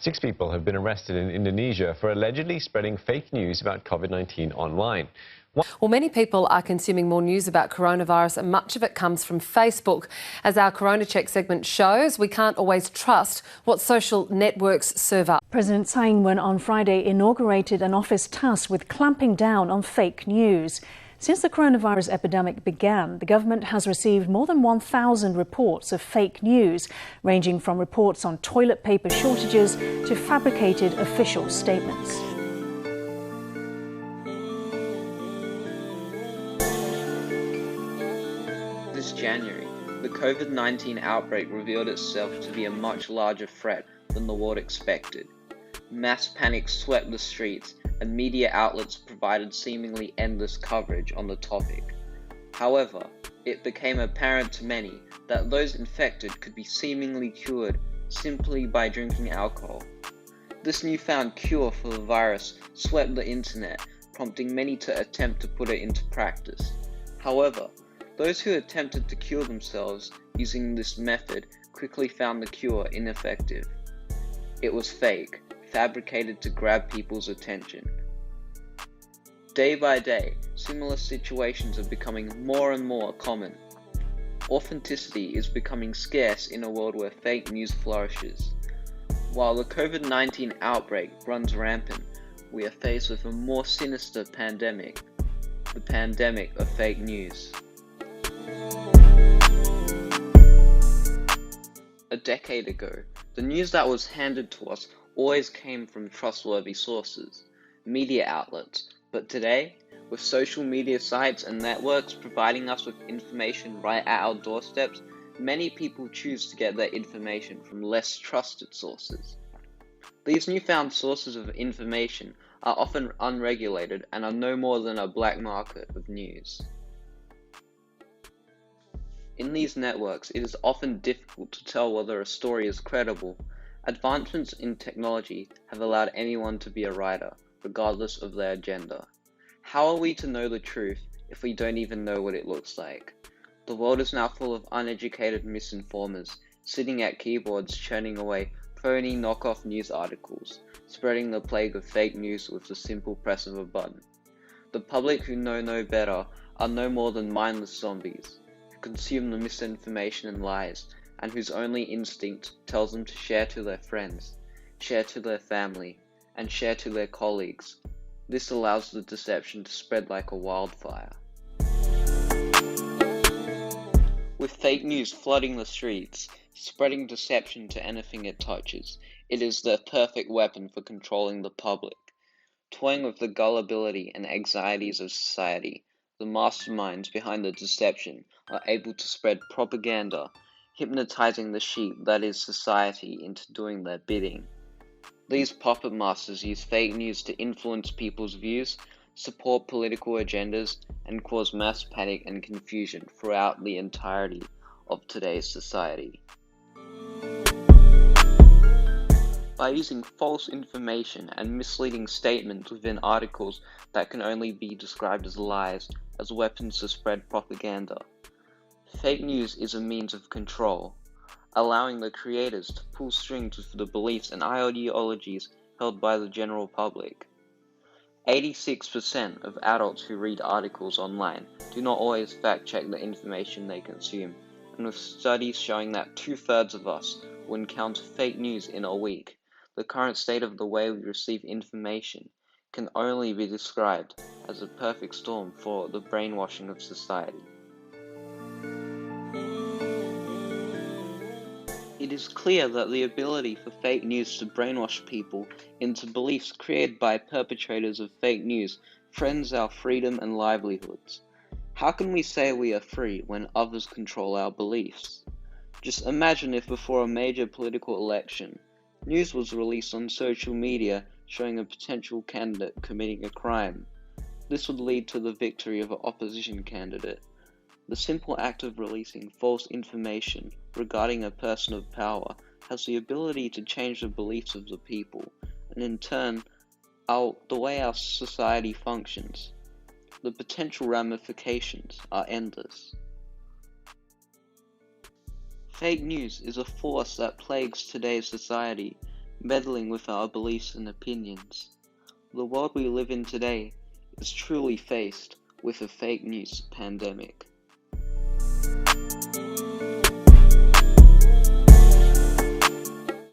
6 people have been arrested in Indonesia for allegedly spreading fake news about COVID-19 online. Well, many people are consuming more news about coronavirus, and much of it comes from Facebook. As our Corona Check segment shows, we can't always trust what social networks serve up. President Tsai Ing-wen on Friday inaugurated an office tasked with clamping down on fake news. Since the coronavirus epidemic began, the government has received more than 1,000 reports of fake news, ranging from reports on toilet paper shortages to fabricated official statements. This January, the COVID-19 outbreak revealed itself to be a much larger threat than the world expected. Mass panic swept the streets, and media outlets provided seemingly endless coverage on the topic. However, it became apparent to many that those infected could be seemingly cured simply by drinking alcohol. This newfound cure for the virus swept the internet, prompting many to attempt to put it into practice. However, those who attempted to cure themselves using this method quickly found the cure ineffective. It was fake, fabricated to grab people's attention. Day by day, similar situations are becoming more and more common. Authenticity is becoming scarce in a world where fake news flourishes. While the COVID-19 outbreak runs rampant, we are faced with a more sinister pandemic, the pandemic of fake news. A decade ago, the news that was handed to us always came from trustworthy sources, media outlets, but today, with social media sites and networks providing us with information right at our doorsteps, many people choose to get their information from less trusted sources. These newfound sources of information are often unregulated and are no more than a black market of news. In these networks, it is often difficult to tell whether a story is credible. Advancements in technology have allowed anyone to be a writer, regardless of their agenda. How are we to know the truth if we don't even know what it looks like? The world is now full of uneducated misinformers, sitting at keyboards churning away phony knockoff news articles, spreading the plague of fake news with the simple press of a button. The public who know no better are no more than mindless zombies, who consume the misinformation and lies, and whose only instinct tells them to share to their friends, share to their family, and share to their colleagues. This allows the deception to spread like a wildfire. With fake news flooding the streets, spreading deception to anything it touches, it is the perfect weapon for controlling the public. Toying with the gullibility and anxieties of society, the masterminds behind the deception are able to spread propaganda, hypnotizing the sheep that is society into doing their bidding. These puppet masters use fake news to influence people's views, support political agendas, and cause mass panic and confusion throughout the entirety of today's society. By using false information and misleading statements within articles that can only be described as lies as weapons to spread propaganda, fake news is a means of control, allowing the creators to pull strings with the beliefs and ideologies held by the general public. 86% of adults who read articles online do not always fact-check the information they consume, and with studies showing that 2/3 of us will encounter fake news in a week, the current state of the way we receive information can only be described as a perfect storm for the brainwashing of society. It is clear that the ability for fake news to brainwash people into beliefs created by perpetrators of fake news threatens our freedom and livelihoods. How can we say we are free when others control our beliefs? Just imagine if before a major political election, news was released on social media showing a potential candidate committing a crime. This would lead to the victory of an opposition candidate. The simple act of releasing false information regarding a person of power has the ability to change the beliefs of the people, and in turn, the way our society functions. The potential ramifications are endless. Fake news is a force that plagues today's society. meddling with our beliefs and opinions. The world we live in today is truly faced with a fake news pandemic.